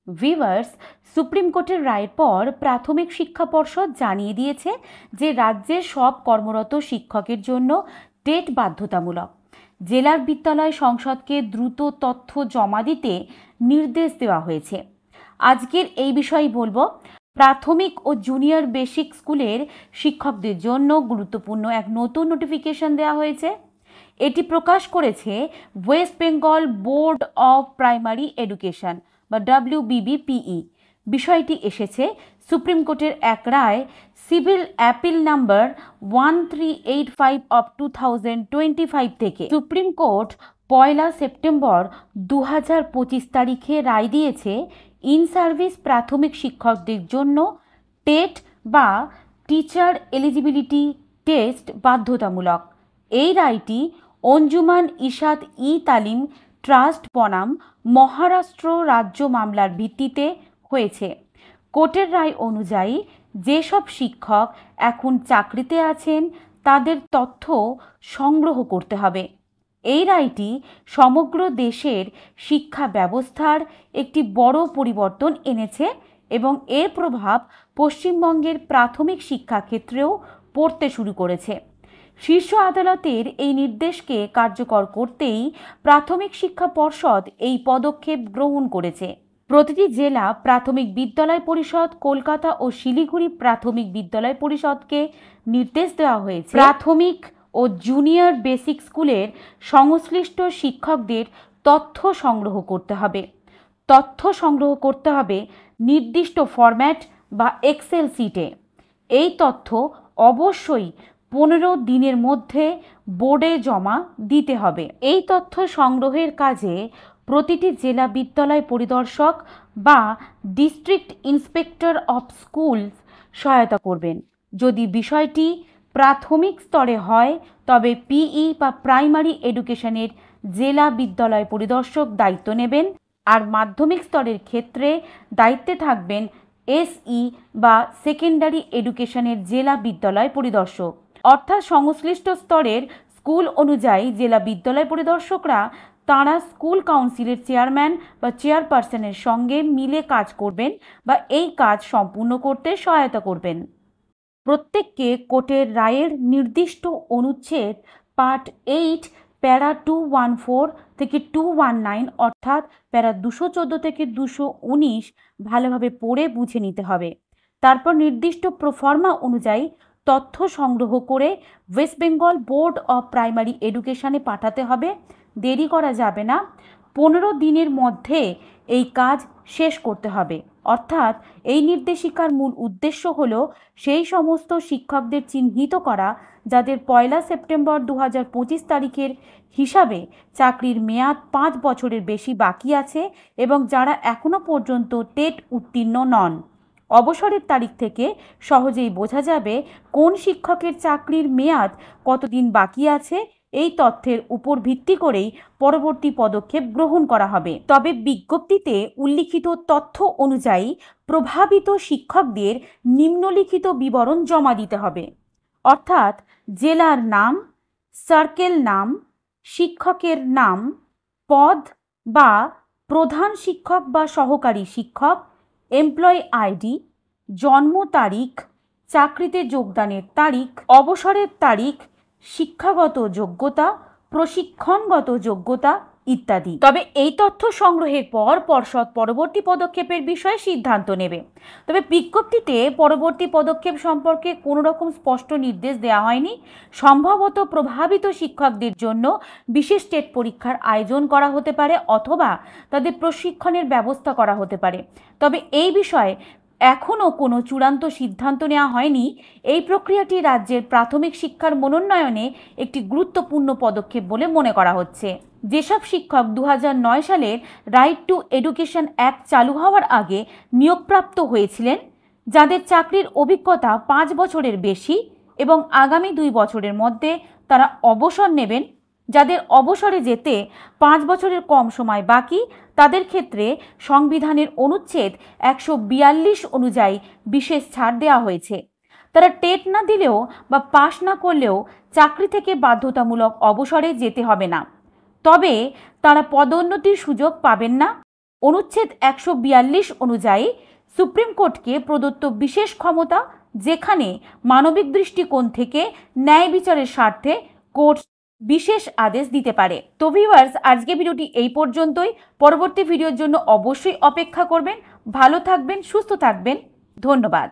Viewers, supreme কোর্টের রায়ের পর প্রাথমিক শিক্ষা পর্ষদ জানিয়ে দিয়েছে যে রাজ্যের সব কর্মরত শিক্ষকের জন্য টেট বাধ্যতামূলক। জেলার বিদ্যালয় সংসদকে দ্রুত তথ্য জমা দিতে নির্দেশ দেওয়া হয়েছে। আজকের এই বিষয়ে বলবো, প্রাথমিক ও জুনিয়র বেসিক স্কুলের শিক্ষকদের জন্য গুরুত্বপূর্ণ এক নতুন নোটিফিকেশন দেওয়া হয়েছে। এটি প্রকাশ করেছে West Bengal board of primary education বা WBBPE। বিষয়টি এসেছে সুপ্রিম কোর্টের এক রায় সিভিল অ্যাপিল নাম্বার 1385 অফ 2025 থেকে। সুপ্রিম কোর্ট 1 সেপ্টেম্বর 2025 তারিখে রায় দিয়েছে ইন সার্ভিস প্রাথমিক শিক্ষকদের জন্য টেট বা টিচার এলিজিবিলিটি টেস্ট বাধ্যতামূলক। এই রায়টি অঞ্জুমান ইশাত ই তালিম ট্রাস্ট বনাম মহারাষ্ট্র রাজ্য মামলার ভিত্তিতে হয়েছে। কোর্টের রায় অনুযায়ী যেসব শিক্ষক এখন চাকরিতে আছেন তাদের তথ্য সংগ্রহ করতে হবে। এই রায়টি সমগ্র দেশের শিক্ষা ব্যবস্থার একটি বড় পরিবর্তন এনেছে এবং এর প্রভাব পশ্চিমবঙ্গের প্রাথমিক শিক্ষা ক্ষেত্রেও পড়তে শুরু করেছে। শীর্ষ আদালতের এই নির্দেশকে কার্যকর করতেই প্রাথমিক শিক্ষা পর্ষদ এই পদক্ষেপ গ্রহণ করেছে। প্রতিটি জেলা প্রাথমিক বিদ্যালয় পরিষদ, কলকাতা ও শিলিগুড়ি প্রাথমিক বিদ্যালয় পরিষদকে নির্দেশ দেওয়া হয়েছে প্রাথমিক ও জুনিয়র বেসিক স্কুলের সংশ্লিষ্ট শিক্ষকদের তথ্য সংগ্রহ করতে হবে। তথ্য সংগ্রহ করতে হবে নির্দিষ্ট ফরম্যাট বা এক্সেল শিটে। এই তথ্য অবশ্যই 15 দিনের মধ্যে বোর্ডে জমা দিতে হবে। এই তথ্য সংগ্রহের কাজে প্রতিটি জেলা বিদ্যালয় পরিদর্শক বা ডিস্ট্রিক্ট ইন্সপেক্টর অফ স্কুলস সহায়তা করবেন। যদি বিষয়টি প্রাথমিক স্তরে হয় তবে PE বা প্রাইমারি এডুকেশনের জেলা বিদ্যালয় পরিদর্শক দায়িত্ব নেবেন, আর মাধ্যমিক স্তরের ক্ষেত্রে দায়িত্বে থাকবেন SE বা সেকেন্ডারি এডুকেশনের জেলা বিদ্যালয় পরিদর্শক। অর্থাৎ সংশ্লিষ্ট স্তরের স্কুল অনুযায়ী জেলা বিদ্যালয় পরিদর্শকরা তাঁরা স্কুল কাউন্সিলের চেয়ারম্যান বা চেয়ারপারসনের সঙ্গে মিলে কাজ করবেন বা এই কাজ সম্পূর্ণ করতে সহায়তা করবেন। প্রত্যেককে কোর্টের রায়ের নির্দিষ্ট অনুচ্ছেদ পার্ট 8 প্যারা 214 থেকে 219 অর্থাৎ প্যারা 214 থেকে 219 ভালোভাবে পড়ে বুঝে নিতে হবে। তারপর নির্দিষ্ট প্রোফর্মা অনুযায়ী তথ্য সংগ্রহ করে West Bengal board of primary এডুকেশনে পাঠাতে হবে। দেরি করা যাবে না, 15 দিনের মধ্যে এই কাজ শেষ করতে হবে। অর্থাৎ এই নির্দেশিকার মূল উদ্দেশ্য হল সেই সমস্ত শিক্ষকদের চিহ্নিত করা যাদের 1 সেপ্টেম্বর 2025 তারিখের হিসাবে চাকরির মেয়াদ 5 বছরের বেশি বাকি আছে এবং যারা এখনও পর্যন্ত টেট উত্তীর্ণ নন। অবসরের তারিখ থেকে সহজেই বোঝা যাবে কোন শিক্ষকের চাকরির মেয়াদ কতদিন বাকি আছে। এই তথ্যের উপর ভিত্তি করেই পরবর্তী পদক্ষেপ গ্রহণ করা হবে। তবে বিজ্ঞপ্তিতে উল্লিখিত তথ্য অনুযায়ী প্রভাবিত শিক্ষকদের নিম্নলিখিত বিবরণ জমা দিতে হবে। অর্থাৎ জেলার নাম, সার্কেল নাম, শিক্ষকের নাম, পদ বা প্রধান শিক্ষক বা সহকারী শিক্ষক, এমপ্লয়ি ID, জন্ম তারিখ, চাকরিতে যোগদানের তারিখ, অবসরের তারিখ, শিক্ষাগত যোগ্যতা, প্রশিক্ষণগত যোগ্যতা ইত্যাদি। তবে এই তথ্য সংগ্রহের পর পর্ষদ পরবর্তী পদক্ষেপের বিষয়ে সিদ্ধান্ত নেবে। তবে বিজ্ঞপ্তিতে পরবর্তী পদক্ষেপ সম্পর্কে কোনো রকম স্পষ্ট নির্দেশ দেওয়া হয়নি। সম্ভবত প্রভাবিত শিক্ষকদের জন্য বিশেষ টেট পরীক্ষার আয়োজন করা হতে পারে অথবা তাদের প্রশিক্ষণের ব্যবস্থা করা হতে পারে। তবে এই বিষয়ে এখনও কোনো চূড়ান্ত সিদ্ধান্ত নেওয়া হয়নি। এই প্রক্রিয়াটি রাজ্যের প্রাথমিক শিক্ষার মনোন্নয়নে একটি গুরুত্বপূর্ণ পদক্ষেপ বলে মনে করা হচ্ছে। যেসব শিক্ষক 2009 সালের রাইট টু এডুকেশন অ্যাক্ট চালু হওয়ার আগে নিয়োগপ্রাপ্ত হয়েছিলেন, যাদের চাকরির অভিজ্ঞতা 5 বছরের বেশি এবং আগামী 2 বছরের মধ্যে তারা অবসর নেবেন, যাদের অবসরে যেতে 5 বছরের কম সময় বাকি, তাদের ক্ষেত্রে সংবিধানের অনুচ্ছেদ 142 অনুযায়ী বিশেষ ছাড় দেওয়া হয়েছে। তারা টেট না দিলেও বা পাশ না করলেও চাকরি থেকে বাধ্যতামূলক অবসরে যেতে হবে না। তবে তারা পদোন্নতির সুযোগ পাবেন না। অনুচ্ছেদ 142 অনুযায়ী সুপ্রিম কোর্টকে প্রদত্ত বিশেষ ক্ষমতা, যেখানে মানবিক দৃষ্টিকোণ থেকে ন্যায় বিচারের স্বার্থে কোর্ট বিশেষ আদেশ দিতে পারে। তো ভিউয়ার্স, আজকে ভিডিওটি এই পর্যন্তই। পরবর্তী ভিডিওর জন্য অবশ্যই অপেক্ষা করবেন। ভালো থাকবেন, সুস্থ থাকবেন। ধন্যবাদ।